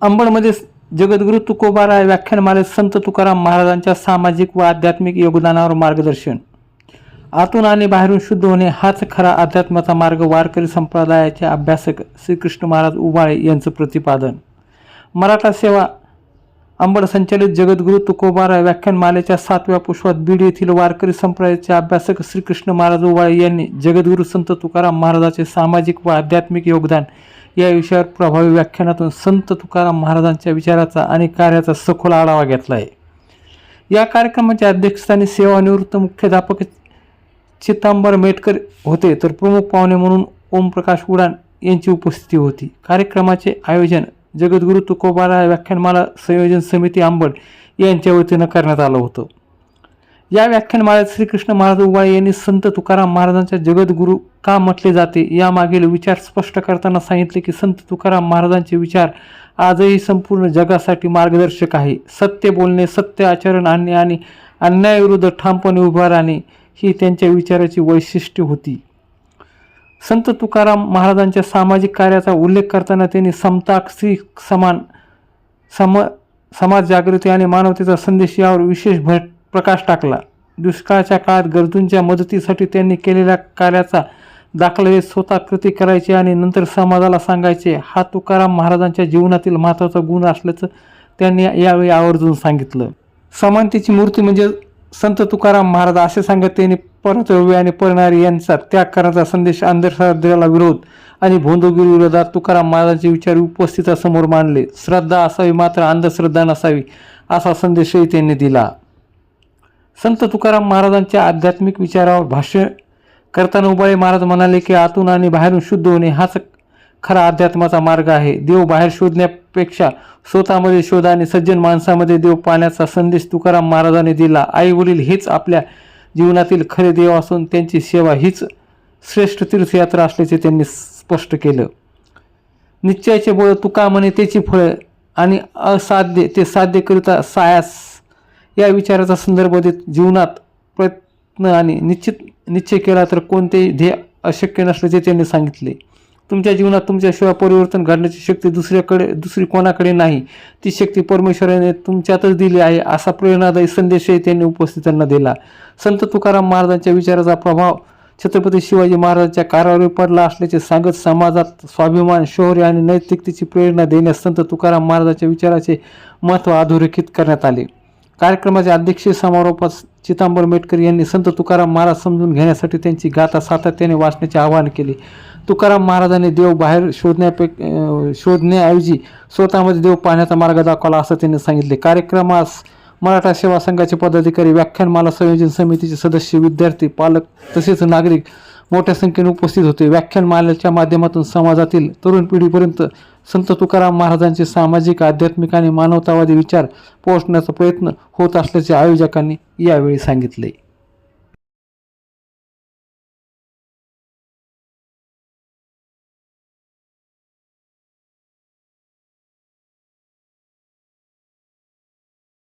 अंबडमध्ये जगद्गुरू तुकोबाराय व्याख्यानमालेत संत तुकाराम महाराजांच्या सामाजिक व आध्यात्मिक योगदानावर मार्गदर्शन. आतून आणि बाहेरून शुद्ध होणे हाच खरा अध्यात्माचा मार्ग वारकरी संप्रदायाचे अभ्यासक श्रीकृष्ण महाराज उबाळे यांचं प्रतिपादन. मराठा सेवा अंबड संचलित जगद्गुरू तुकोबाराय व्याख्यानमालेच्या 7व्या पुष्पात बीड येथील वारकरी संप्रदायाचे अभ्यासक श्रीकृष्ण महाराज उबाळे यांनी जगद्गुरू संत तुकाराम महाराजांचे सामाजिक व आध्यात्मिक योगदान या विषयावर प्रभावी व्याख्यानातून संत तुकाराम महाराजांच्या विचाराचा आणि कार्याचा सखोल आढावा घेतला आहे. या कार्यक्रमाच्या अध्यक्षस्थानी सेवानिवृत्त मुख्याध्यापक चितांबर मेटकर होते, तर प्रमुख पाहुणे म्हणून ओमप्रकाश उडान यांची उपस्थिती होती. कार्यक्रमाचे आयोजन जगद्गुरू तुकोबाराय व्याख्यानमाला संयोजन समिती अंबड यांच्या वतीनं करण्यात आलं होतं. या व्याख्यानमाळ्यात श्रीकृष्ण महाराज उबाळे यांनी संत तुकाराम महाराजांच्या जगद्गुरू का म्हटले जाते यामागील विचार स्पष्ट करताना सांगितले की संत तुकाराम महाराजांचे विचार आजही संपूर्ण जगासाठी मार्गदर्शक आहे. सत्य बोलणे, सत्य आचरण आणणे आणि अन्यायाविरुद्ध ठामपणे उभा राहणे ही त्यांच्या विचाराची वैशिष्ट्ये होती. संत तुकाराम महाराजांच्या सामाजिक कार्याचा उल्लेख करताना त्यांनी समता, स्त्री समान, समाज जागृती आणि मानवतेचा संदेश यावर विशेष प्रकाश टाकला. दुष्काळाच्या काळात गरजूंच्या मदतीसाठी त्यांनी केलेल्या कार्याचा दाखला देत स्वतः कृती करायचे आणि नंतर समाजाला सांगायचे हा तुकाराम महाराजांच्या जीवनातील महत्त्वाचा गुण असल्याचं त्यांनी यावेळी आवर्जून सांगितलं. समानतेची मूर्ती म्हणजे संत तुकाराम महाराज असे सांगत त्यांनी परतव्य आणि परणारी यांचा त्याग करण्याचा संदेश, अंधश्रद्धेला विरोध आणि भोंदूगिरी विरोधात तुकाराम महाराजांचे विचार उपस्थितांसमोर मांडले. श्रद्धा असावी मात्र अंधश्रद्धा नसावी असा संदेशही त्यांनी दिला. संत तुकाराम महाराजांच्या आध्यात्मिक विचारावर भाष्य करताना उबाळे महाराज म्हणाले की आतून आणि बाहेरून शुद्ध होणे हाच खरा अध्यात्माचा मार्ग आहे. देव बाहेर शोधण्यापेक्षा स्वतःमध्ये शोधा आणि सज्जन माणसामध्ये देव पाहण्याचा संदेश तुकाराम महाराजांनी दिला. आई वडील हेच आपल्या जीवनातील खरे देव असून त्यांची सेवा हीच श्रेष्ठ तीर्थयात्रा असल्याचे त्यांनी स्पष्ट केलं. निश्चयाचे बळ तुका म्हणे त्याची फळं आणि असाध्य ते साध्य करिता सायास या विचाराचा संदर्भ देत जीवनात प्रयत्न आणि निश्चय केला तर कोणतेही ध्येय अशक्य नसल्याचे त्यांनी सांगितले. तुमच्या जीवनात तुमच्याशिवाय परिवर्तन घडण्याची शक्ती दुसरी कोणाकडे नाही, ती शक्ती परमेश्वराने तुमच्यातच दिली आहे असा प्रेरणादायी संदेशही त्यांनी उपस्थितांना दिला. संत तुकाराम महाराजांच्या विचाराचा प्रभाव छत्रपती शिवाजी महाराजांच्या कार्यावर पडला असल्याचे सांगत समाजात स्वाभिमान, शौर्य आणि नैतिकतेची प्रेरणा देण्यास संत तुकाराम महाराजांच्या विचाराचे महत्त्व अधोरेखित करण्यात आले. कार्यक्रमाच्या अध्यक्षीय समारोपात चितांबर मेटकर यांनी संत तुकाराम महाराज समजून घेण्यासाठी त्यांची गाथा सातत्याने वाचण्याचे आवाहन केले. तुकाराम महाराजांनी देव बाहेर शोधण्याऐवजी स्वतःमध्ये देव पाहण्याचा मार्ग दाखवला असं त्यांनी सांगितले. कार्यक्रमास मराठा सेवा संघाचे पदाधिकारी, व्याख्यानमाला संयोजन समितीचे सदस्य, विद्यार्थी, पालक तसेच नागरिक मोठ्या संख्येने उपस्थित होते. व्याख्यानमालेच्या माध्यमातून समाजातील तरुण पिढीपर्यंत संत तुकाराम महाराजांचे सामाजिक, आध्यात्मिक आणि मानवतावादी विचार पोहोचण्याचा प्रयत्न होत असल्याचे आयोजकांनी यावेळी सांगितले.